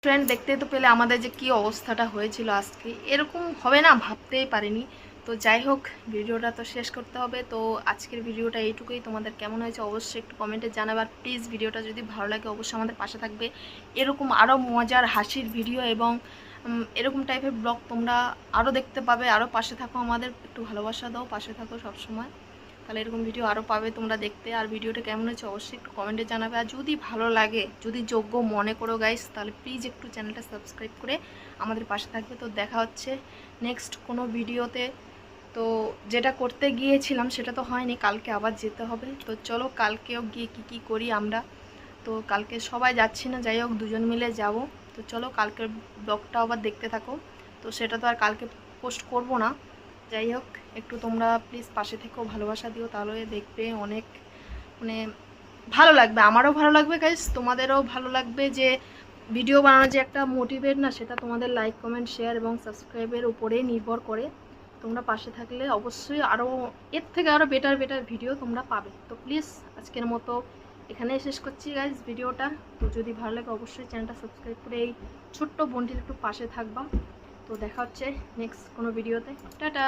Friend, দেখতে তো পেলে আমাদের যে কি অবস্থাটা হয়েছিল আজকে, এরকম হবে না ভাবতেই পারিনি। তো যাই হোক, ভিডিওটা তো শেষ করতে হবে। তো আজকের ভিডিওটা এইটুকুই। তোমাদের কেমন হয়েছে অবশ্যই একটু কমেন্টে জানাবে। আর প্লিজ ভিডিওটা যদি ভালো লাগে অবশ্যই আমাদের পাশে থাকবে। এরকম আরও মজার হাসির ভিডিও এবং এরকম টাইপের ব্লগ তোমরা আরও দেখতে পাবে। আরও পাশে থাকো, আমাদের একটু ভালোবাসা দাও, পাশে থাকো সবসময়। তাহলে এরকম ভিডিও আরও পাবে তোমরা দেখতে। আর ভিডিওটা কেমন হয়েছে অবশ্যই একটু কমেন্টে জানাবে। আর যদি ভালো লাগে, যদি যোগ্য মনে করো গাইস, তাহলে প্লিজ একটু চ্যানেলটা সাবস্ক্রাইব করে আমাদের পাশে থাকবে। তো দেখা হচ্ছে নেক্সট কোনো ভিডিওতে। তো যেটা করতে গিয়েছিলাম সেটা তো হয়নি, কালকে আবার যেতে হবে। তো চলো কালকেও গিয়ে কি করি আমরা। তো কালকে সবাই যাচ্ছি না, যাই হোক দুজন মিলে যাব। তো চলো কালকের ব্লগটা আবার দেখতে থাকো। তো সেটা তো আর কালকে পোস্ট করব না। যাই হোক, একটু তোমরা প্লিজ পাশে থেকেও ভালোবাসা দিও, তাহলে দেখবে অনেক মানে ভালো লাগবে। আমারও ভালো লাগবে গাইস, তোমাদেরও ভালো লাগবে। যে ভিডিও বানানোর যে একটা মোটিভেট না, সেটা তোমাদের লাইক কমেন্ট শেয়ার এবং সাবস্ক্রাইবের উপরেই নির্ভর করে। তোমরা পাশে থাকলে অবশ্যই আরও এর থেকে আরও বেটার ভিডিও তোমরা পাবে। তো প্লিজ আজকের মতো এখানেই শেষ করছি গাইস ভিডিওটা। তো যদি ভালো লাগে অবশ্যই চ্যানেলটা সাবস্ক্রাইব করে এই ছোট্ট বোনটির একটু পাশে থাকবা। তো দেখা হচ্ছে নেক্সট কোনো ভিডিওতে। টাটা।